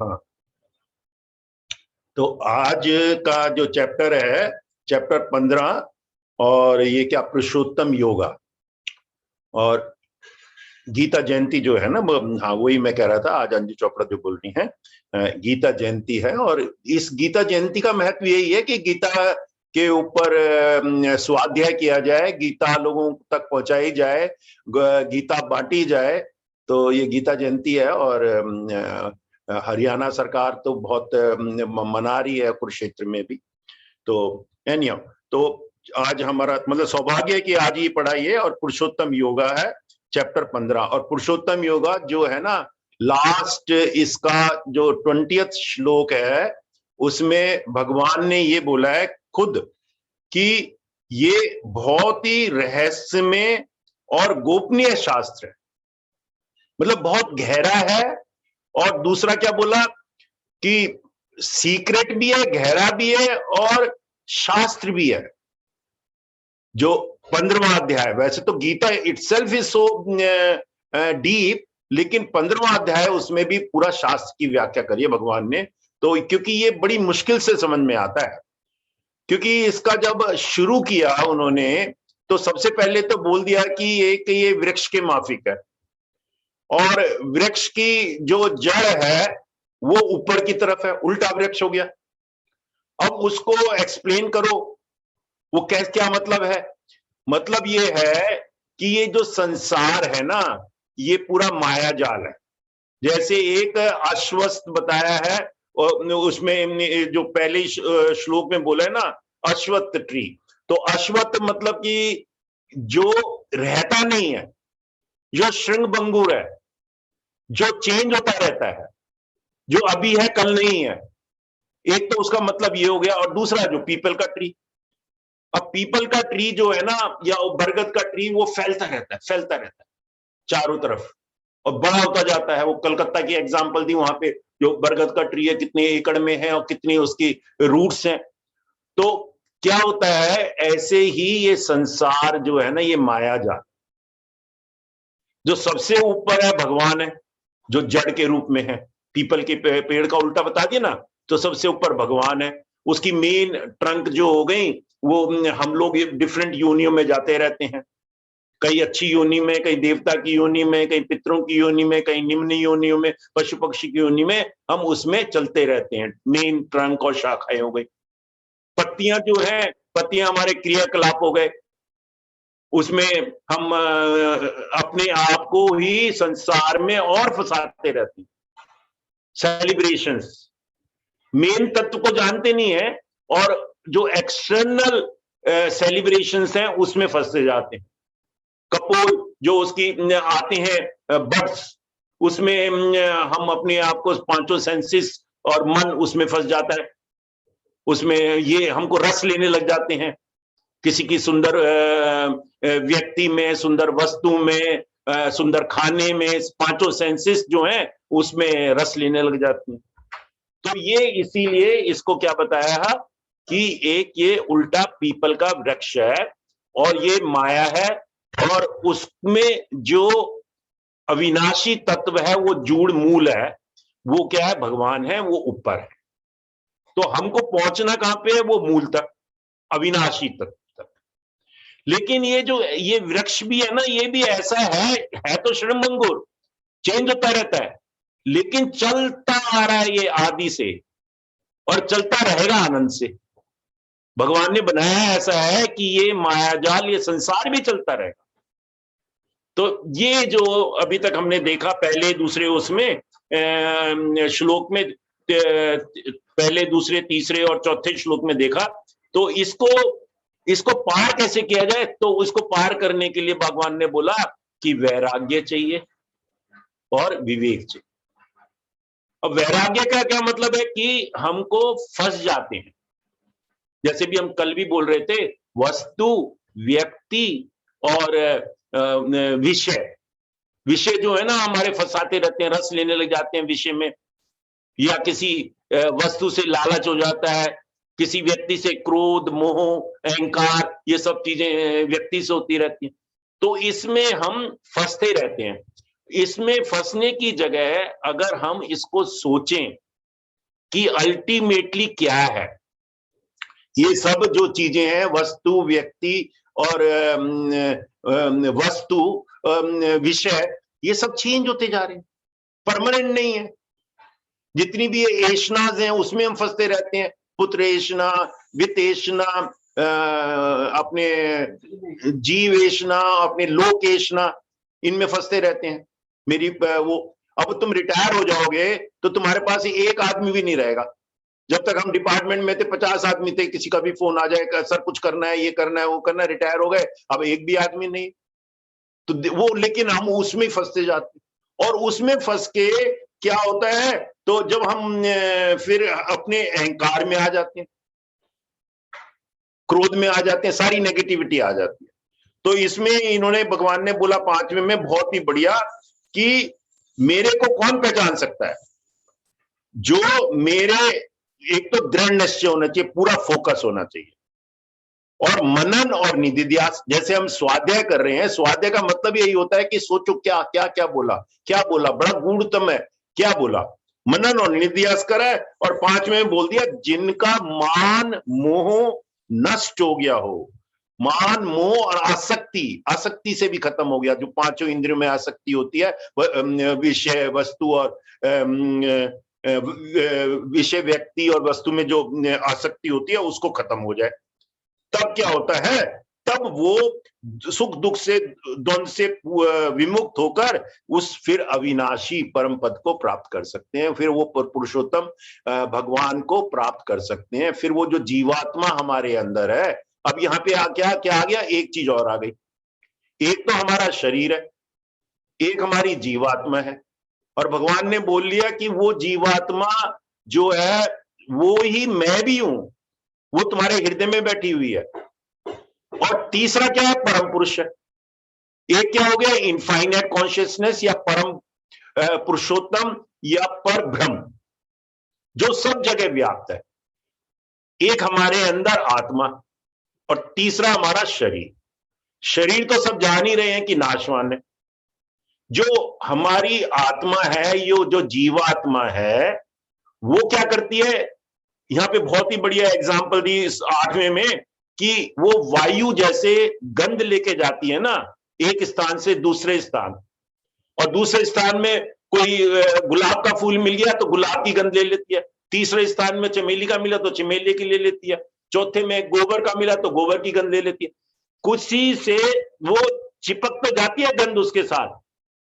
हाँ, तो आज का जो चैप्टर है, चैप्टर 15, और ये क्या, पुरुषोत्तम योगा। और गीता जयंती जो है ना, हाँ वही मैं कह रहा था, आज अंजू चोपड़ा जो बोल रही हैं, गीता जयंती है। और इस गीता जयंती का महत्व यही है कि गीता के ऊपर स्वाध्याय किया जाए, गीता लोगों तक पहुंचाई जाए, गीता बांटी जाए। तो ये गीता जयंती है। और हरियाणा सरकार तो बहुत मना रही है, कुरुक्षेत्र में भी। तो एनीहाउ, तो आज हमारा मतलब सौभाग्य है कि आज ये पढ़ाई है, और पुरुषोत्तम योगा है, चैप्टर 15। और पुरुषोत्तम योगा जो है ना, लास्ट इसका जो 20th श्लोक है, उसमें भगवान ने ये बोला है खुद कि ये बहुत ही रहस्यमय और गोपनीय शास्त्र है, मतलब बहुत गहरा है। और दूसरा क्या बोला कि सीक्रेट भी है, गहरा भी है, और शास्त्र भी है। जो 15वां अध्याय, वैसे तो Gita itself is so deep, लेकिन 15वां अध्याय उसमें भी पूरा शास्त्र की व्याख्या करी है भगवान ने। तो क्योंकि ये बड़ी मुश्किल से समझ में आता है, क्योंकि इसका जब शुरू किया उन्होंने, तो सबसे पहले तो बोल दिया कि ये वृक्ष के माफिक है, और वृक्ष की जो जड़ है वो ऊपर की तरफ है, उल्टा वृक्ष हो गया। अब उसको एक्सप्लेन करो, वो क्या मतलब है। मतलब ये है कि ये जो संसार है ना, ये पूरा माया जाल है। जैसे एक अश्वत्थ बताया है, और उसमें जो पहले श्लोक में बोला है ना, अश्वत्थ ट्री। तो अश्वत्थ मतलब कि जो रहता नहीं है, जो श्रृंगभंगुर है, जो चेंज होता रहता है, जो अभी है कल नहीं है। एक तो उसका मतलब ये हो गया। और दूसरा जो पीपल का ट्री, अब पीपल का ट्री जो है ना, या बरगद का ट्री, वो फैलता रहता है, फैलता रहता है चारों तरफ, और बड़ा होता जाता है। वो कलकत्ता की एग्जांपल दी, वहां पे जो बरगद का ट्री है कितने एकड़ में है और कितनी उसकी रूट्स हैं। तो क्या होता है, ऐसे ही ये संसार जो है ना, ये माया जाल। जो सबसे ऊपर है भगवान है, जो जड़ के रूप में है। पीपल के पेड़ का उल्टा बता दिया ना, तो सबसे ऊपर भगवान है। उसकी मेन ट्रंक जो हो गई, वो हम लोग डिफरेंट योनियों में जाते रहते हैं, कई अच्छी योनि में, कई देवता की योनि में, कई पितरों की योनि में, कई निम्न योनियों में, पशु पक्षी की योनि में, हम उसमें चलते रहते हैं। मेन ट्रंक और शाखाएं हो गई। पत्तियां जो है, पत्तियां हमारे क्रियाकलाप हो गए, उसमें हम अपने आप को ही संसार में और फंसाते रहते हैं। सेलिब्रेशंस मेन तत्व को जानते नहीं है, और जो एक्सटर्नल सेलिब्रेशंस हैं उसमें फंसते जाते हैं। कपोल जो उसकी आते हैं बर्ड्स, उसमें हम अपने आप को पांचों सेंसेस और मन उसमें फंस जाता है। उसमें ये हमको रस लेने लग जाते हैं, किसी की सुंदर व्यक्ति में, सुंदर वस्तु में, सुंदर खाने में, पांचों सेंसेस जो हैं उसमें रस लेने लग जाते हैं। तो ये इसीलिए इसको क्या बताया कि एक ये उल्टा पीपल का वृक्ष है, और ये माया है, और उसमें जो अविनाशी तत्व है, वो जूड़ मूल है, वो क्या है, भगवान है, वो ऊपर है। तो हमको पहुंचना कहां पे है, वो मूल तक, अविनाशी तत्व तक। लेकिन ये वृक्ष भी है ना, ये भी ऐसा है तो श्रृंगभंगुर, चेंज होता रहता है, लेकिन चलता आ रहा है ये आदि से, और चलता रहेगा आनंद से। भगवान ने बनाया ऐसा है कि ये मायाजाल, ये संसार भी चलता रहेगा। तो ये जो अभी तक हमने देखा, पहले दूसरे उसमें श्लोक में, पहले दूसरे तीसरे और चौथे श्लोक में देखा, तो इसको पार कैसे किया जाए। तो उसको पार करने के लिए भगवान ने बोला कि वैराग्य चाहिए और विवेक चाहिए। अब वैराग्य का क्या मतलब है कि हमको फंस जाते हैं, जैसे भी हम कल भी बोल रहे थे, वस्तु, व्यक्ति और विषय जो है ना, हमारे फंसाते रहते हैं, रस लेने लग जाते हैं विषय में, या किसी वस्तु से लालच हो जाता है, किसी व्यक्ति से क्रोध, मोह, अहंकार, ये सब चीजें व्यक्ति से होती रहती हैं। तो इसमें हम फंसते रहते हैं। इसमें फंसने की जगह अगर हम इसको सोचें कि अल्टीमेटली क्या है। ये सब जो चीजें हैं, वस्तु, व्यक्ति और वस्तु, विषय, ये सब चेंज होते जा रहे हैं, परमानेंट नहीं है। जितनी भी ये एशनाज हैं उसमें हम फंसते रहते हैं, पुत्र एशना, वित्त एशना, अपने जीव एशना, अपने लोक एशना, इनमें फंसते रहते हैं। मेरी वो, अब तुम रिटायर हो जाओगे तो तुम्हारे पास एक आदमी भी नहीं रहेगा। जब तक हम डिपार्टमेंट में थे 50 आदमी थे, किसी का भी फोन आ जाए, सर कुछ करना है, ये करना है, वो करना है, रिटायर हो गए, अब एक भी आदमी नहीं। तो वो, लेकिन हम उसमें फंसते जाते हैं, और उसमें फंस के क्या होता है, तो जब हम फिर अपने अहंकार में आ जाते हैं, क्रोध में आ जाते हैं, सारी नेगेटिविटी आ जाती है। तो इसमें इन्होंने, भगवान ने बोला 5वें में बहुत ही बढ़िया, कि मेरे को कौन पहचान सकता है, जो मेरे, एक तो दृढ़ निश्चय होना चाहिए, पूरा फोकस होना चाहिए, और मनन और निधिध्यास। जैसे हम स्वाध्याय कर रहे हैं, स्वाध्याय का मतलब यही होता है कि सोचो क्या क्या क्या बोला, क्या बोला, बड़ा गूढ़तम है, क्या बोला, मनन और निधिध्यास करा है। और 5वें में बोल दिया, जिनका मान मोह नष्ट हो गया हो, मान मोह और आसक्ति, आसक्ति से भी खत्म हो गया, जो 5 इंद्रियों में आसक्ति होती है, विषय, वस्तु और विषय, व्यक्ति और वस्तु में जो आसक्ति होती है, उसको खत्म हो जाए। तब क्या होता है, तब वो सुख दुख से, द्वंद से विमुक्त होकर उस फिर अविनाशी परम पद को प्राप्त कर सकते हैं, फिर वो पुरुषोत्तम भगवान को प्राप्त कर सकते हैं। फिर वो जो जीवात्मा हमारे अंदर है, अब यहाँ पे क्या आ गया, एक चीज और आ गई। एक तो हमारा शरीर है, एक हमारी जीवात्मा है, और भगवान ने बोल लिया कि वो जीवात्मा जो है वो ही मैं भी हूं, वो तुम्हारे हृदय में बैठी हुई है। और तीसरा क्या है, परम पुरुष है। एक क्या हो गया, इनफाइनाइट कॉन्शियसनेस या परम पुरुषोत्तम या पर ब्रह्म, जो सब जगह व्याप्त है। एक हमारे अंदर आत्मा, और तीसरा हमारा शरीर। शरीर तो सब जान ही रहे हैं कि नाशवान है। जो हमारी आत्मा है, यो जो जीवात्मा है, वो क्या करती है, यहां पे बहुत ही बढ़िया एग्जांपल दी इस 8वें में, कि वो वायु जैसे गंध लेके जाती है ना, एक स्थान से दूसरे स्थान, और दूसरे स्थान में कोई गुलाब का फूल मिल गया तो गुलाब की गंध ले लेती है, तीसरे स्थान में चमेली का मिला तो चमेली की ले लेती है, चौथे में गोबर का मिला तो गोबर की गंध ले लेती है। कुछ ही से वो चिपक तो जाती है गंध उसके साथ,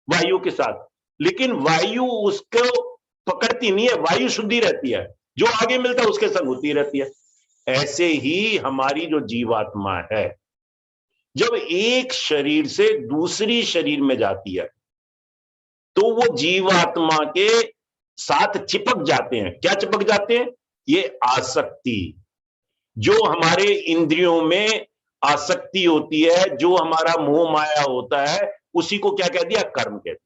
वायु के साथ, लेकिन वायु उसको पकड़ती नहीं है, वायु शुद्धि रहती है, जो आगे मिलता है उसके संग होती रहती है। ऐसे ही हमारी जो जीवात्मा है, जब एक शरीर से दूसरी शरीर में जाती है, तो वो जीवात्मा के साथ चिपक जाते हैं। क्या चिपक जाते हैं, ये आसक्ति, जो हमारे इंद्रियों में आसक्ति होती है, जो हमारा मोह माया होता है, उसी को क्या कह दिया, कर्म कहते हैं।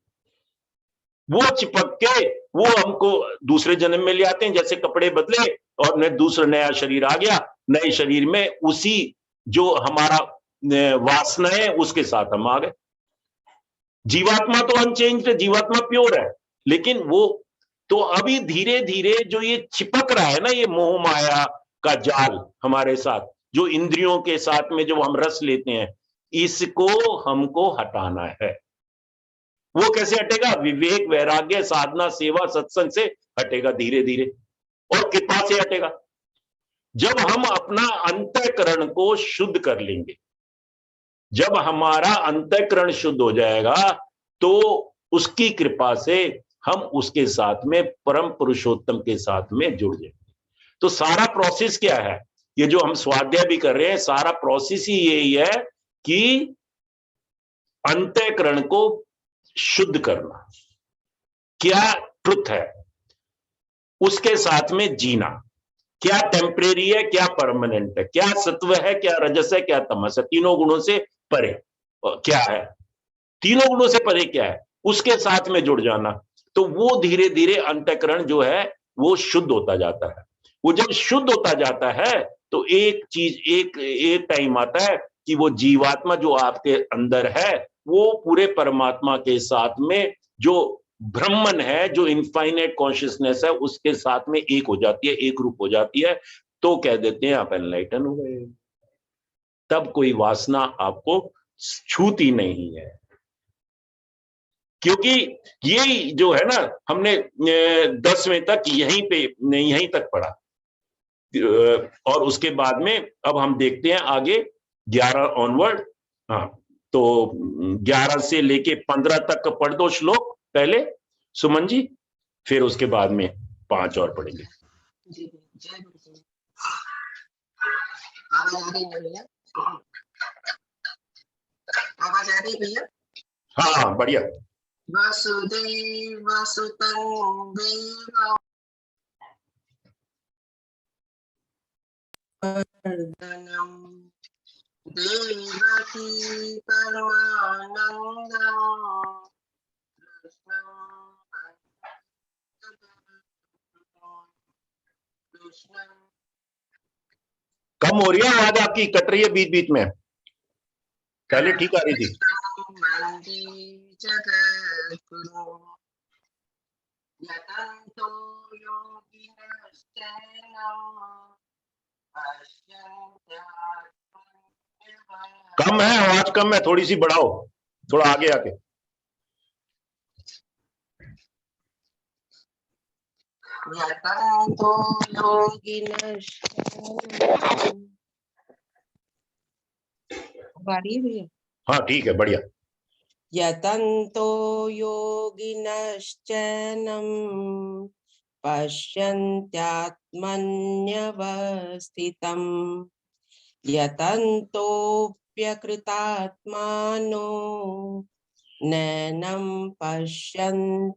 वो चिपक के वो हमको दूसरे जन्म में ले आते हैं, जैसे कपड़े बदले और दूसरा नया शरीर आ गया, नए शरीर में उसी जो हमारा वासना है उसके साथ हम आ गए। जीवात्मा तो अनचेंज्ड है, जीवात्मा प्योर है, लेकिन वो तो अभी धीरे धीरे जो ये चिपक रहा है ना, ये मोह माया का जाल हमारे साथ, जो इंद्रियों के साथ में जो हम रस लेते हैं, इसको हमको हटाना है। वो कैसे हटेगा, विवेक, वैराग्य, साधना, सेवा, सत्संग से हटेगा धीरे धीरे। और कृपा से हटेगा, जब हम अपना अंतःकरण को शुद्ध कर लेंगे। जब हमारा अंतःकरण शुद्ध हो जाएगा तो उसकी कृपा से हम उसके साथ में, परम पुरुषोत्तम के साथ में जुड़ जाएंगे। तो सारा प्रोसेस क्या है, ये जो हम स्वाध्याय भी कर रहे हैं, सारा प्रोसेस ही यही है कि अंतःकरण को शुद्ध करना। क्या ट्रुथ है, उसके साथ में जीना, क्या टेम्परेरी है, क्या परमानेंट है, क्या सत्व है, क्या रजस है, क्या तमस है, तीनों गुणों से परे क्या है, तीनों गुणों से परे क्या है, उसके साथ में जुड़ जाना। तो वो धीरे धीरे अंतःकरण जो है वो शुद्ध होता जाता है। वो जब शुद्ध होता जाता है तो एक चीज, एक टाइम आता है कि वो जीवात्मा जो आपके अंदर है, वो पूरे परमात्मा के साथ में जो ब्रह्मन है जो इनफाइनाइट कॉन्शियसनेस है उसके साथ में एक हो जाती है, एक रूप हो जाती है, तो कह देते हैं आप एनलाइटन हो गए। तब कोई वासना आपको छूती नहीं है, क्योंकि ये जो है ना, हमने 10वें तक यहीं तक पढ़ा, और उसके बाद में अब हम देखते हैं आगे 11 ऑनवर्ड। हाँ, तो 11 से लेके 15 तक पढ़ दो श्लोक पहले सुमन जी, फिर उसके बाद में 5 और पढ़ेंगे। आवाज आ रही भैया? हाँ हाँ बढ़िया। वसुदेव सुतं देवं देवकी परमानंदं कम हो रही है आवाज आपकी, कट रही है बीच बीच में, पहले ठीक आ रही थी। कम है आवाज, कम है, थोड़ी सी बढ़ाओ, थोड़ा आगे आके। हाँ ठीक है, बढ़िया। यतन्तो योगिनश्चैनं पश्यन्त्यात्मन्यवस्थितं यतन्तोऽप्यकृतात्मानो नैनं पश्यन्त्यचेतसः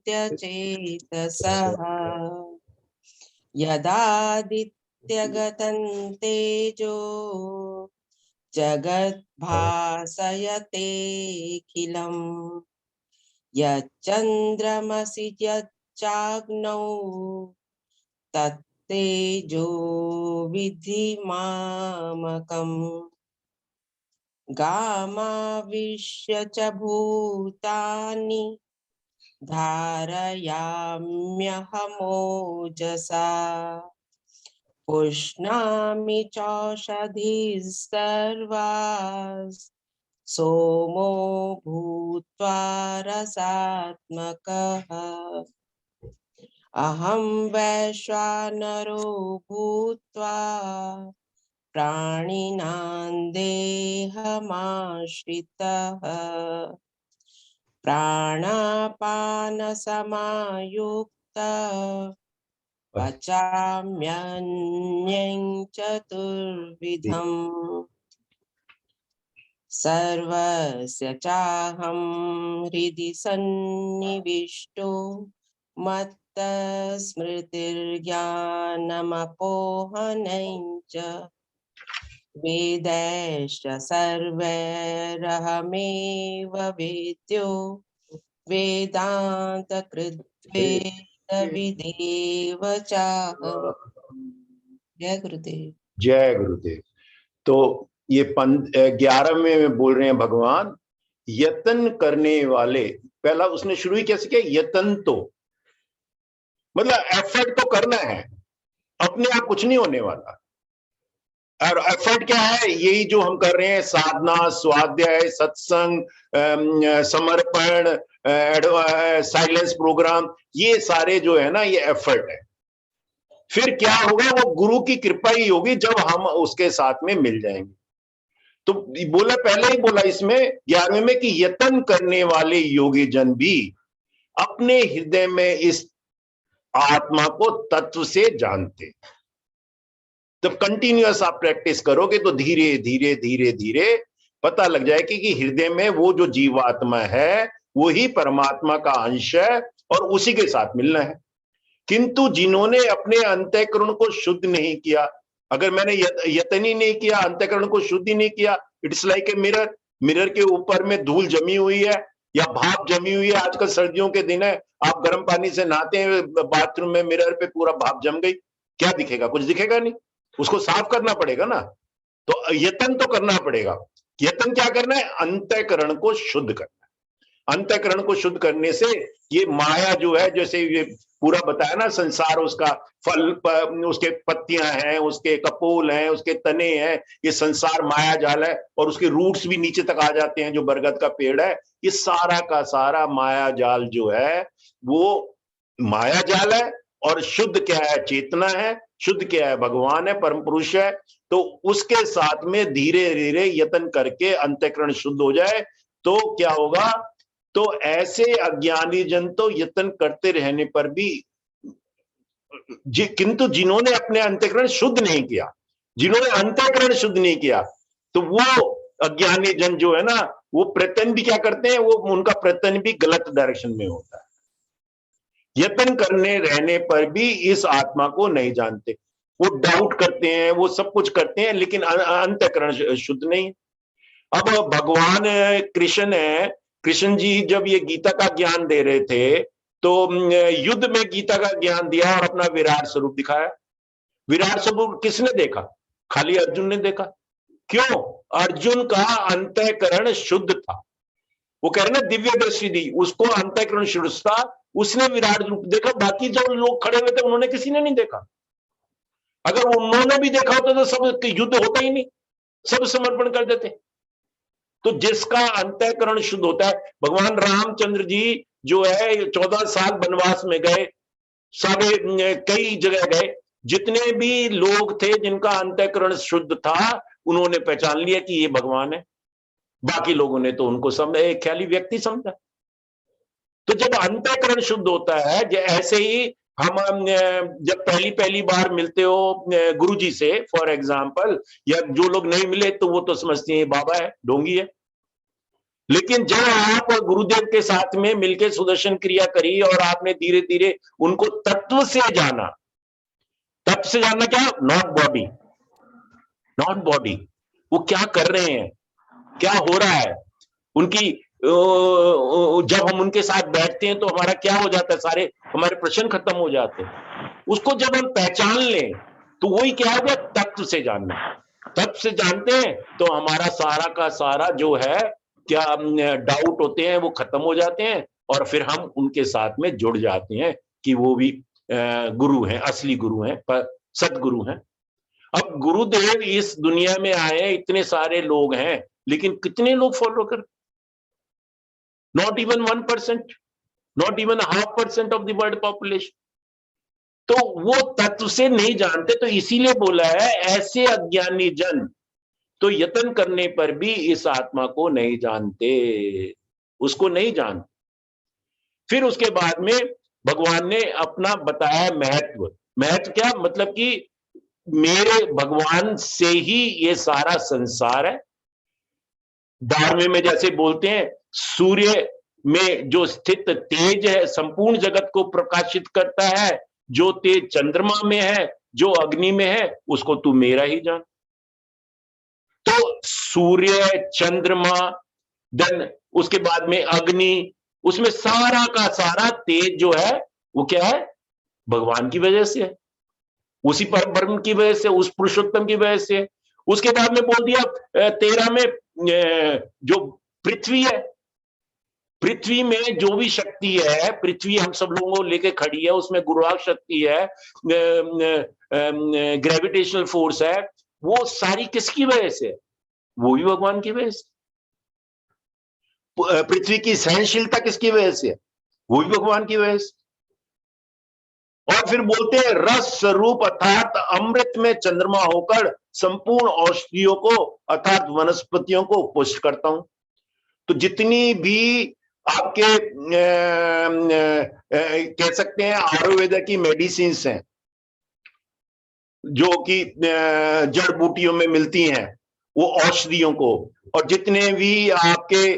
यदादित्यगतं तेजो जगद्भासयतेऽखिलम् यच्चन्द्रमसि यच्चाग्नौ तत्तेजो विद्धि मामकम् गामाविश्य च भूतानि धारयाम्यहमोजसा पुष्णामि चौषधिः सर्वाः सोमो भूत्वा रसात्मकः अहं वैश्वानरो भूत्वा प्राणिनां देहमाश्रितः प्राणापानसमायुक्तः पचाम्यन्नं चतुर्विधम् सर्वस्य चाहं हृदि सन्निविष्टो मत्तस्मृतिर्ज्ञानमपोहनं च वेदैश्च सर्वैरहमेव वेद्यो वेदान्तकृद्वेदविदेव चाहम्। जय गुरुदेव। जय गुरुदेव। तो ये 11वें में बोल रहे हैं भगवान, यतन करने वाले, पहला उसने शुरू ही कैसे किया, यतन, तो मतलब एफर्ट तो करना है, अपने आप कुछ नहीं होने वाला। और एफर्ट क्या है, यही जो हम कर रहे हैं, साधना, स्वाध्याय, सत्संग, समर्पण, साइलेंस प्रोग्राम, ये सारे जो है ना, ये एफर्ट है। फिर क्या होगा, वो गुरु की कृपा ही होगी जब हम उसके साथ में मिल जाएंगे। तो बोला, पहले ही बोला इसमें 11वें में कि यतन करने वाले योगी जन भी अपने हृदय में इस आत्मा को तत्व से जानते। तो कंटिन्यूअस आप प्रैक्टिस करोगे तो धीरे धीरे धीरे धीरे पता लग जाएगा कि हृदय में वो जो जीवात्मा है वही परमात्मा का अंश है और उसी के साथ मिलना है। किंतु जिन्होंने अपने अंतःकरण को शुद्ध नहीं किया, अगर मैंने यतन ही नहीं किया, अंतःकरण को शुद्ध ही नहीं किया, it's like a mirror, mirror के ऊपर में धूल जमी हुई है या भाप जमी हुई है। आजकल सर्दियों के दिन है, आप गर्म पानी से नहाते हैं, बाथरूम में मिरर पे पूरा भाप जम गई, क्या दिखेगा? कुछ दिखेगा नहीं, उसको साफ करना पड़ेगा ना। तो यतन तो करना पड़ेगा। यतन क्या करना है? अंतःकरण को शुद्ध करना है। अंतःकरण को शुद्ध करने से ये माया जो है, जैसे ये पूरा बताया ना, संसार उसका फल उसके पत्तियां हैं, उसके कपोल हैं, उसके तने हैं, ये संसार माया जाल है, और उसके रूट्स भी नीचे तक आ जाते हैं, जो बरगद का पेड़ है, ये सारा का सारा माया जाल जो है वो माया जाल है। और शुद्ध क्या है? चेतना है। शुद्ध क्या है? भगवान है, परम पुरुष है। तो उसके साथ में धीरे धीरे यत्न करके अंतःकरण शुद्ध हो जाए तो क्या होगा? तो ऐसे अज्ञानी जन तो यत्न करते रहने पर भी, किंतु जिन्होंने अपने अंतःकरण शुद्ध नहीं किया, जिन्होंने अंतःकरण शुद्ध नहीं किया, तो वो अज्ञानी जन जो है ना, वो प्रयत्न भी क्या करते हैं? वो उनका प्रयत्न भी गलत डायरेक्शन में होता है। यत्न करने रहने पर भी इस आत्मा को नहीं जानते। वो डाउट करते हैं, वो सब कुछ करते हैं, लेकिन अंतःकरण शुद्ध नहीं। अब भगवान कृष्ण है, कृष्ण जी जब ये गीता का ज्ञान दे रहे थे तो युद्ध में गीता का ज्ञान दिया और अपना विराट स्वरूप दिखाया। विराट स्वरूप किसने देखा? खाली अर्जुन ने देखा। क्यों? अर्जुन का अंतःकरण शुद्ध था। वो कह रहे ना, दिव्य दृष्टि दी उसको, अंतःकरण शुद्ध था, उसने विराट रूप देखा। बाकी जो लोग खड़े हुए थे उन्होंने किसी ने नहीं देखा। अगर उन्होंने भी देखा होता तो सब युद्ध होता ही नहीं, सब समर्पण कर देते। तो जिसका अंतःकरण शुद्ध होता है, भगवान रामचंद्र जी जो है 14 साल वनवास में गए, सारे कई जगह गए, जितने भी लोग थे जिनका अंतःकरण शुद्ध था उन्होंने पहचान लिया कि ये भगवान है। बाकी लोगों ने तो उनको एक ख्याली व्यक्ति समझा। तो जब अंतःकरण शुद्ध होता है, ऐसे ही हम जब पहली पहली बार मिलते हो गुरुजी से फॉर एग्जांपल, या जो लोग नहीं मिले तो वो तो समझते हैं बाबा है, ढोंगी है। लेकिन जब आप गुरुदेव के साथ में मिलकर सुदर्शन क्रिया करी और आपने धीरे धीरे उनको तत्व से जाना, तत्व से जानना क्या? Not body, not body. वो क्या कर रहे हैं, क्या हो रहा है, उनकी जब हम उनके साथ बैठते हैं तो हमारा क्या हो जाता है? सारे हमारे प्रश्न खत्म हो जाते हैं। उसको जब हम पहचान लें तो वही क्या हो गया? तत्व से जानना। तत्व से जानते हैं तो हमारा सारा का सारा जो है क्या डाउट होते हैं वो खत्म हो जाते हैं, और फिर हम उनके साथ में जुड़ जाते हैं कि वो भी गुरु हैं, असली गुरु हैं, सदगुरु हैं। अब गुरुदेव इस दुनिया में आए, इतने सारे लोग हैं, लेकिन कितने लोग फॉलो कर? Not even 1%, not even 0.5% of the world population. तो वो तत्व से नहीं जानते, तो इसीलिए बोला है ऐसे अज्ञानी जन तो यत्न करने पर भी इस आत्मा को नहीं जानते, उसको नहीं जानते। फिर उसके बाद में भगवान ने अपना बताया महत्व। महत्व क्या? मतलब कि मेरे भगवान से ही ये सारा संसार है। 12वें में जैसे बोलते हैं, सूर्य में जो स्थित तेज है संपूर्ण जगत को प्रकाशित करता है, जो तेज चंद्रमा में है, जो अग्नि में है, उसको तू मेरा ही जान। तो सूर्य, चंद्रमा, देन उसके बाद में अग्नि, उसमें सारा का सारा तेज जो है वो क्या है? भगवान की वजह से है, उसी परम ब्रह्म की वजह से, उस पुरुषोत्तम की वजह से। उसके बाद में बोल दिया 13 में जो पृथ्वी है, पृथ्वी में जो भी शक्ति है, पृथ्वी हम सब लोगों को लेके खड़ी है, उसमें गुरुत्वाकर्षण शक्ति है, ग्रेविटेशनल फोर्स है, वो सारी किसकी वजह से? वो भी भगवान की वजह से। पृथ्वी की सहनशीलता किसकी वजह से? वो भी भगवान की वजह से। और फिर बोलते हैं रस स्वरूप अर्थात अमृत में चंद्रमा होकर संपूर्ण औषधियों को अर्थात वनस्पतियों को पुष्ट करता हूं। तो जितनी भी आपके कह सकते हैं आयुर्वेद की मेडिसिन हैं जो कि जड़ बूटियों में मिलती हैं, वो औषधियों को, और जितने भी आपके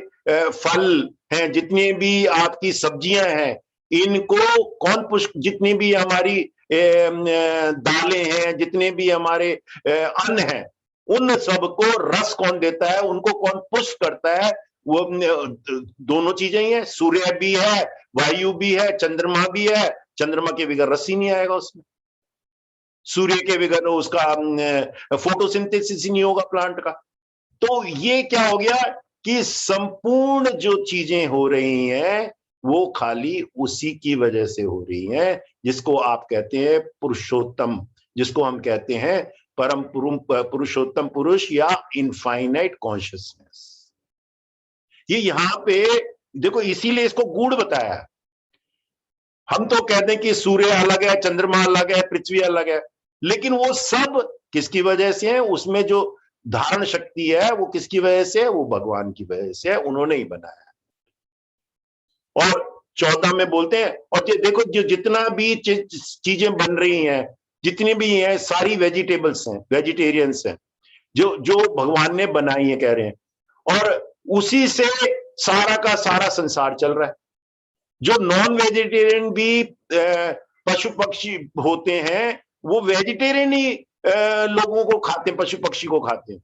फल हैं, जितनी भी आपकी सब्जियां हैं, इनको कौन पुष्ट, जितनी भी हमारी दालें हैं, जितने भी हमारे अन्न हैं, उन सबको रस कौन देता है, उनको कौन पुष्ट करता है? वो दोनों चीजें ही है। सूर्य भी है, वायु भी है, चंद्रमा भी है। चंद्रमा के बगैर रस ही नहीं आएगा उसमें, सूर्य के बगैर उसका फोटोसिंथेसिस ही नहीं होगा प्लांट का। तो ये क्या हो गया? कि संपूर्ण जो चीजें हो रही हैं वो खाली उसी की वजह से हो रही हैं, जिसको आप कहते हैं पुरुषोत्तम, जिसको हम कहते हैं पुरुषोत्तम पुरुष या इनफाइनाइट कॉन्शियसनेस। ये यहां पे देखो, इसीलिए इसको गूढ़ बताया। हम तो कहते हैं कि सूर्य अलग है, चंद्रमा अलग है, पृथ्वी अलग है, लेकिन वो सब किसकी वजह से है? उसमें जो धारण शक्ति है वो किसकी वजह से है? वो भगवान की वजह से है, उन्होंने ही बनाया। और 14 में बोलते हैं, और देखो जो जितना भी चीजें बन रही हैं, जितनी भी हैं, सारी वेजिटेबल्स हैं, वेजिटेरियंस हैं, जो जो भगवान ने बनाई है, कह रहे हैं, और उसी से सारा का सारा संसार चल रहा है। जो नॉन वेजिटेरियन भी पशु पक्षी होते हैं, वो वेजिटेरियन ही लोगों को खाते हैं, पशु पक्षी को खाते हैं।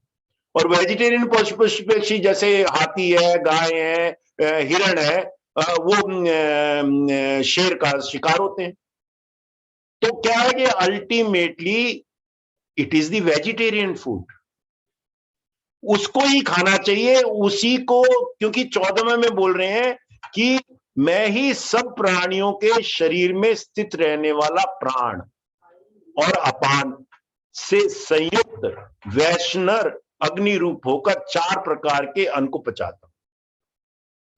और वेजिटेरियन पशु पक्षी जैसे हाथी है, गाय है, हिरण है, वो शेर का शिकार होते हैं। तो क्या है कि ultimately it is the vegetarian food, उसको ही खाना चाहिए, उसी को, क्योंकि 14वें में बोल रहे हैं कि मैं ही सब प्राणियों के शरीर में स्थित रहने वाला प्राण और अपान से संयुक्त वैष्णव अग्नि रूप होकर 4 प्रकार के अन्न को पचाता हूं।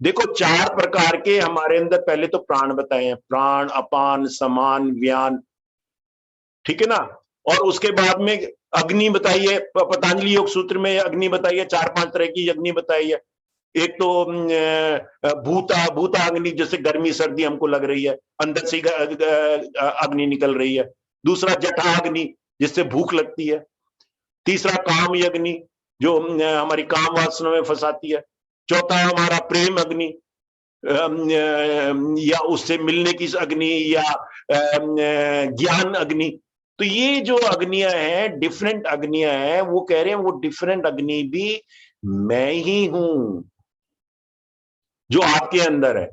देखो 4 प्रकार के हमारे अंदर पहले तो प्राण बताए हैं, प्राण, अपान, समान, व्यान, ठीक है ना। और उसके बाद में अग्नि बताई है, पतंजलि योग सूत्र में अग्नि बताई है, 4-5 तरह की अग्नि बताई है। एक तो भूता अग्नि, जैसे गर्मी सर्दी हमको लग रही है, अंदर से अग्नि निकल रही है। दूसरा जठा अग्नि, जिससे भूख लगती है। तीसरा काम अग्नि, जो हमारी काम वासना में फंसाती है। चौथा हमारा प्रेम अग्नि, या उससे मिलने की अग्नि, या ज्ञान अग्नि। तो ये जो अग्नियां हैं, डिफरेंट अग्नियां हैं, वो कह रहे हैं वो डिफरेंट अग्नि भी मैं ही हूं जो आपके अंदर है,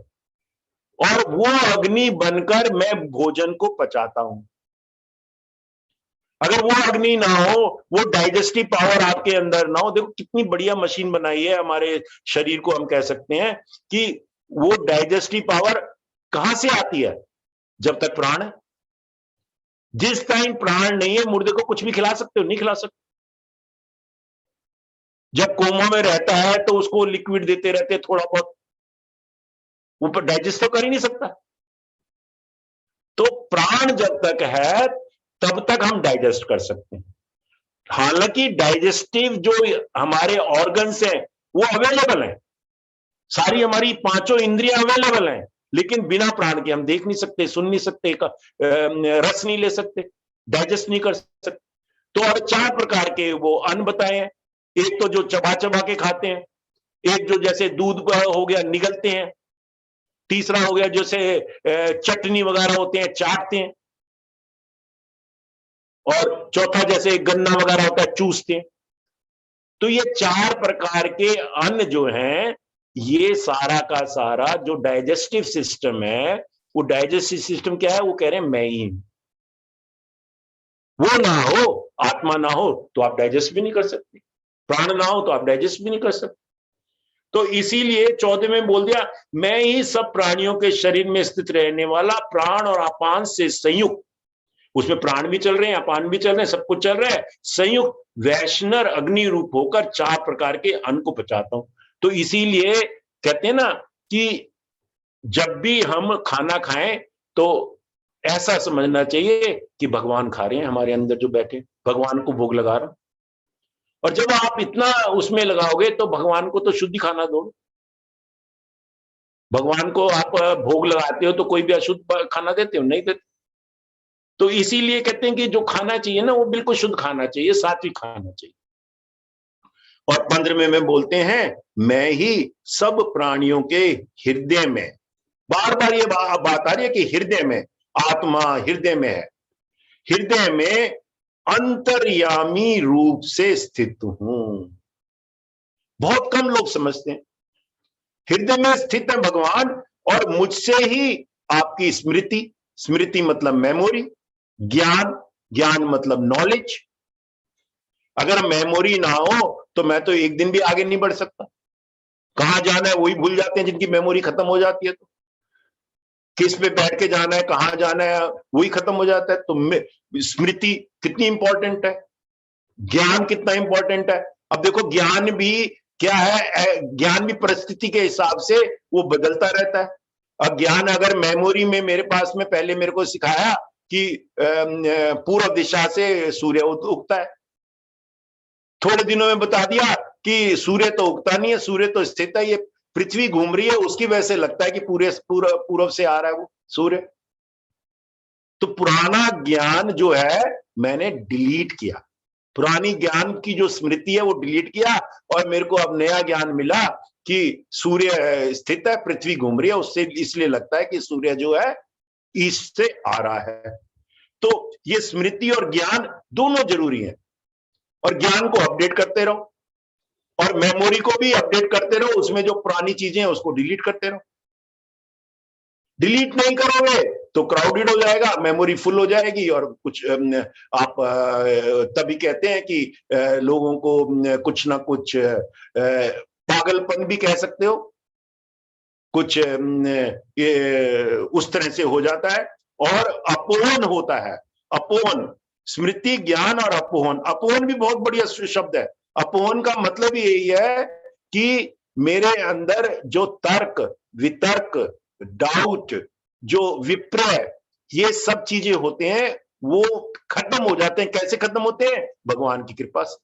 और वो अग्नि बनकर मैं भोजन को पचाता हूं। अगर वो अग्नि ना हो, वो डाइजेस्टिव पावर आपके अंदर ना हो, देखो कितनी बढ़िया मशीन बनाई है हमारे शरीर को, हम कह सकते हैं कि वो डाइजेस्टिव पावर कहां से आती है? जब तक प्राण है। जिस टाइम प्राण नहीं है, मुर्दे को कुछ भी खिला सकते हो? नहीं खिला सकते। जब कोमा में रहता है तो उसको लिक्विड देते रहते, थोड़ा बहुत, ऊपर डाइजेस्ट तो कर ही नहीं सकता। तो प्राण जब तक है तब तक हम डाइजेस्ट कर सकते हैं। हालांकि डाइजेस्टिव जो हमारे ऑर्गन्स हैं वो अवेलेबल हैं, सारी हमारी 5 इंद्रियां अवेलेबल हैं, लेकिन बिना प्राण के हम देख नहीं सकते, सुन नहीं सकते, रस नहीं ले सकते, डाइजेस्ट नहीं कर सकते। तो अब 4 प्रकार के वो अन्न बताए हैं। एक तो जो चबा चबा के खाते हैं, एक जो जैसे दूध हो गया निगलते हैं, तीसरा हो गया जैसे चटनी वगैरह होते हैं चाटते हैं, और चौथा जैसे गन्ना वगैरह होता है चूसते हैं। तो ये 4 प्रकार के अन्न जो हैं, ये सारा का सारा जो डाइजेस्टिव सिस्टम है, वो डाइजेस्टिव सिस्टम क्या है? वो कह रहे हैं मैं ही हूं। वो ना हो, आत्मा ना हो, तो आप डाइजेस्ट भी नहीं कर सकते। प्राण ना हो तो आप डाइजेस्ट भी नहीं कर सकते। तो इसीलिए 14 में बोल दिया, मैं ही सब प्राणियों के शरीर में स्थित रहने वाला प्राण और अपान से संयुक्त, उसमें प्राण भी चल रहे हैं, अपान भी चल रहे हैं, सब कुछ चल रहा है, संयुक्त वैष्णव अग्नि रूप होकर 4 प्रकार के अन्न को पचाता हूं। तो इसीलिए कहते हैं ना कि जब भी हम खाना खाएं तो ऐसा समझना चाहिए कि भगवान खा रहे हैं हमारे अंदर जो बैठे, भगवान को भोग लगा रहा हूं। और जब आप इतना उसमें लगाओगे तो भगवान को तो शुद्धि खाना दो। भगवान को आप भोग लगाते हो तो कोई भी अशुद्ध खाना देते हो? नहीं देते। तो इसीलिए कहते हैं कि जो खाना चाहिए ना, वो बिल्कुल शुद्ध खाना चाहिए, सात्विक खाना चाहिए। और 15वें में बोलते हैं, मैं ही सब प्राणियों के हृदय में, बार बार ये बात आ रही है कि हृदय में, आत्मा हृदय में है, हृदय में अंतर्यामी रूप से स्थित हूं। बहुत कम लोग समझते हैं। हृदय में स्थित है भगवान, और मुझसे ही आपकी स्मृति, स्मृति मतलब मेमोरी, ज्ञान, ज्ञान मतलब नॉलेज। अगर मेमोरी ना हो तो मैं तो एक दिन भी आगे नहीं बढ़ सकता। कहाँ जाना है वही भूल जाते हैं, जिनकी मेमोरी खत्म हो जाती है। तो किस पे बैठ के जाना है, कहाँ जाना है, वही खत्म हो जाता है। तो स्मृति कितनी इंपॉर्टेंट है, ज्ञान कितना इंपॉर्टेंट है। अब देखो ज्ञान भी क्या है, ज्ञान भी परिस्थिति के हिसाब से वो बदलता रहता है। अब ज्ञान अगर मेमोरी में मेरे पास में पहले मेरे को सिखाया कि पूर्व दिशा से सूर्य उगता है, थोड़े दिनों में बता दिया कि सूर्य तो उगता नहीं है, सूर्य तो स्थित है, ये पृथ्वी घूम रही है, उसकी वजह से लगता है कि पूर्व से आ रहा है वो सूर्य। तो पुराना ज्ञान जो है मैंने डिलीट किया, पुरानी ज्ञान की जो स्मृति है वो डिलीट किया, और मेरे को अब नया ज्ञान मिला कि सूर्य स्थित है, पृथ्वी घूम रही है, उससे इसलिए लगता है कि सूर्य जो है ईस्ट से आ रहा है। तो ये स्मृति और ज्ञान दोनों जरूरी है, और ज्ञान को अपडेट करते रहो और मेमोरी को भी अपडेट करते रहो, उसमें जो पुरानी चीजें हैं उसको डिलीट करते रहो। डिलीट नहीं करोगे तो क्राउडेड हो जाएगा, मेमोरी फुल हो जाएगी, और कुछ आप तभी कहते हैं कि लोगों को कुछ ना कुछ पागलपन भी कह सकते हो, कुछ उस तरह से हो जाता है। और अपोहन होता है, अपोहन, स्मृति, ज्ञान और अपोहन। अपोहन भी बहुत बढ़िया शब्द है। अपोहन का मतलब यही है कि मेरे अंदर जो तर्क, वितर्क, डाउट, जो विप्रय, ये सब चीजें होते हैं वो खत्म हो जाते हैं। कैसे खत्म होते हैं? भगवान की कृपा से,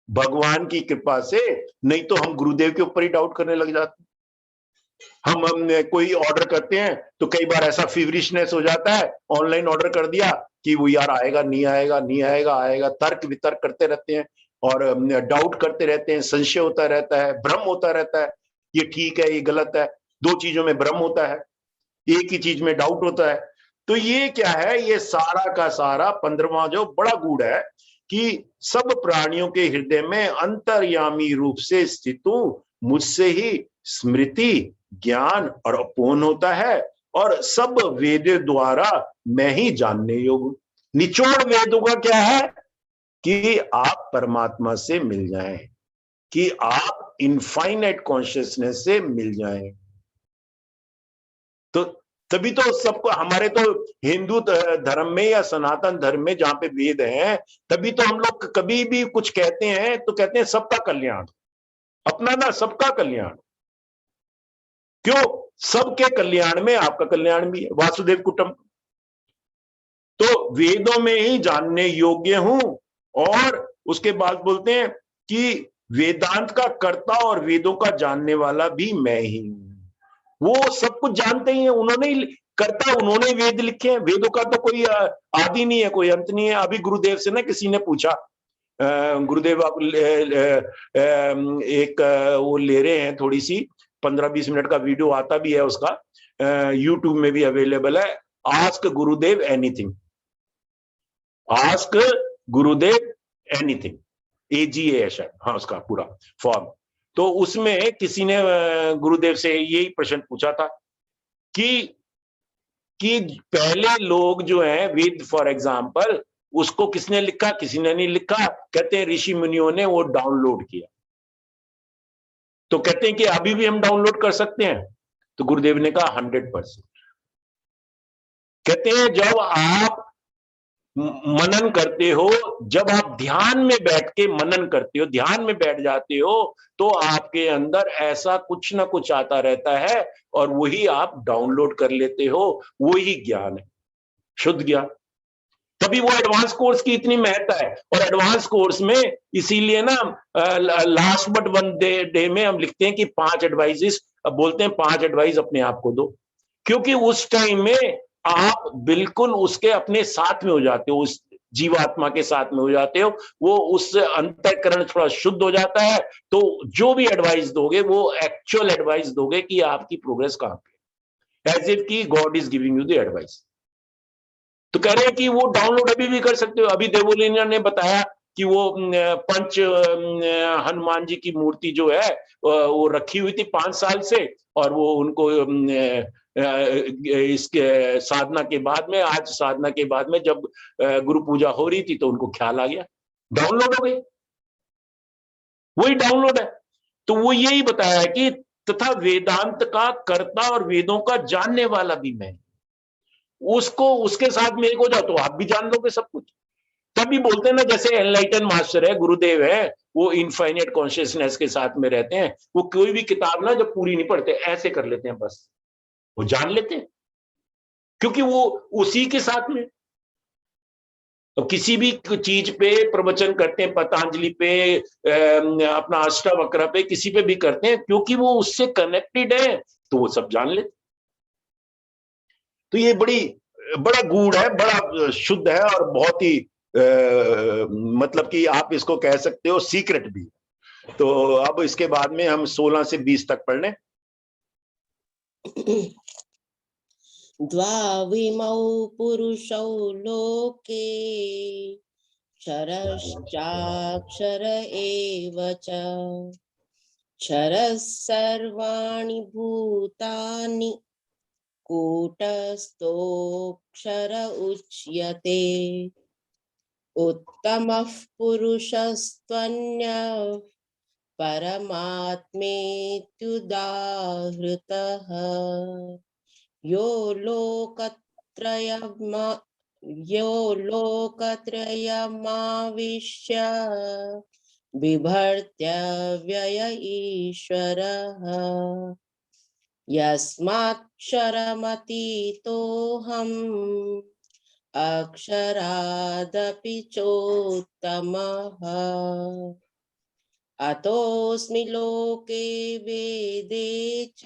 भगवान की कृपा से। नहीं तो हम गुरुदेव के ऊपर ही डाउट करने लग जाते हैं। हम कोई ऑर्डर करते हैं तो कई बार ऐसा फीवरिशनेस हो जाता है, ऑनलाइन ऑर्डर कर दिया कि वो यार आएगा नहीं आएगा, नहीं आएगा, आएगा, तर्क वितर्क करते रहते हैं और डाउट करते रहते हैं, संशय होता रहता है, भ्रम होता रहता है, ये ठीक है, ये गलत है। दो चीजों में भ्रम होता है, एक ही चीज में डाउट होता है। तो ये क्या है? ये सारा का सारा 15वां जो बड़ा गूढ़ है कि सब प्राणियों के हृदय में अंतर्यामी रूप से स्थित हूं, मुझसे ही स्मृति, ज्ञान और अपोहन होता है, और सब वेद द्वारा मैं ही जानने योग्य। निचोड़ वेदों का क्या है? कि आप परमात्मा से मिल जाएं, कि आप इनफाइनाइट कॉन्शियसनेस से मिल जाएं। तो तभी तो सबको, हमारे तो हिंदू धर्म में या सनातन धर्म में जहां पे वेद हैं, तभी तो हम लोग कभी भी कुछ कहते हैं तो कहते हैं सबका कल्याण, अपना ना सबका कल्याण। क्यों? सबके कल्याण में आपका कल्याण भी है, वासुदेव कुटुंब। तो वेदों में ही जानने योग्य हूं, और उसके बाद बोलते हैं कि वेदांत का कर्ता और वेदों का जानने वाला भी मैं ही हूं। वो सब कुछ जानते ही हैं, उन्होंने ही करता, उन्होंने वेद लिखे हैं। वेदों का तो कोई आदि नहीं है, कोई अंत नहीं है। अभी गुरुदेव से ना किसी ने पूछा, गुरुदेव आप एक वो ले रहे हैं, थोड़ी सी 15-20 मिनट का वीडियो आता भी है उसका, यूट्यूब में भी अवेलेबल है, आस्क गुरुदेव एनीथिंग, आस्क गुरुदेव एनीथिंग, AGA शायद, हाँ उसका पूरा फॉर्म। तो उसमें किसी ने गुरुदेव से यही प्रश्न पूछा था कि पहले लोग जो हैं, वेद फॉर एग्जाम्पल, उसको किसने लिखा, किसी ने नहीं लिखा। कहते हैं ऋषि मुनियों ने वो डाउनलोड किया। तो कहते हैं कि अभी भी हम डाउनलोड कर सकते हैं? तो गुरुदेव ने कहा 100%। कहते हैं जब आप मनन करते हो, जब आप ध्यान में बैठ के मनन करते हो, ध्यान में बैठ जाते हो, तो आपके अंदर ऐसा कुछ ना कुछ आता रहता है, और वही आप डाउनलोड कर लेते हो, वही ज्ञान है, शुद्ध ज्ञान। तभी वो एडवांस कोर्स की इतनी महत्ता है। और एडवांस कोर्स में इसीलिए ना लास्ट बट वन डे में हम लिखते हैं कि 5 एडवाइजेस, बोलते हैं 5 एडवाइस अपने आप को दो, क्योंकि उस टाइम में आप बिल्कुल उसके अपने साथ में हो जाते हो, उस जीवात्मा के साथ में हो जाते हो, वो उस अंतःकरण थोड़ा शुद्ध हो जाता है। तो जो भी एडवाइस दोगे वो एक्चुअल एडवाइस दोगे कि आपकी प्रोग्रेस कहां पे, एज इफ की God is giving you the advice. तो कह रहे हैं कि वो डाउनलोड अभी भी कर सकते हो। अभी देवोलीना ने बताया कि वो पंच हनुमान जी की मूर्ति जो है वो रखी हुई थी 5 साल से, और वो उनको इसके साधना के बाद में, आज साधना के बाद में जब गुरु पूजा हो रही थी तो उनको ख्याल आ गया, डाउनलोड हो गई, वही डाउनलोड है। तो वो यही बताया कि तथा वेदांत का कर्ता और वेदों का जानने वाला भी मैं, उसको उसके साथ में एक हो जाओ तो आप भी जान लोगे सब कुछ। तभी बोलते हैं ना, जैसे एनलाइटन मास्टर है, गुरुदेव है, वो इनफाइनाइट कॉन्शियसनेस के साथ में रहते हैं, वो कोई भी किताब ना जब पूरी नहीं पढ़ते, ऐसे कर लेते हैं बस, वो जान लेते हैं, क्योंकि वो उसी के साथ में। तो किसी भी चीज पे प्रवचन करते हैं, पतंजलि पे, अपना अष्टावक्र पे, किसी पे भी करते हैं, क्योंकि वो उससे कनेक्टेड है, तो वो सब जान लेते। तो ये बड़ा गूढ़ है, बड़ा शुद्ध है, और बहुत ही मतलब कि आप इसको कह सकते हो सीक्रेट भी। तो अब इसके बाद में हम 16 से 20 तक पढ़ लें। द्वाविमौ पुरुषौ लोके क्षरश्चाक्षर एव च क्षरः सर्वाणि भूतानि कूटस्थोऽक्षर उच्यते उत्तमः पुरुषस्त्वन्यः परमात्मेत्युदाहृतः यो लोकत्रयमाविश्य बिभर्त्यव्यय ईश्वरः यस्माक्षरमतीतोऽहम् अक्षरादपि चोत्तमः अतोऽस्मि लोके वेदे च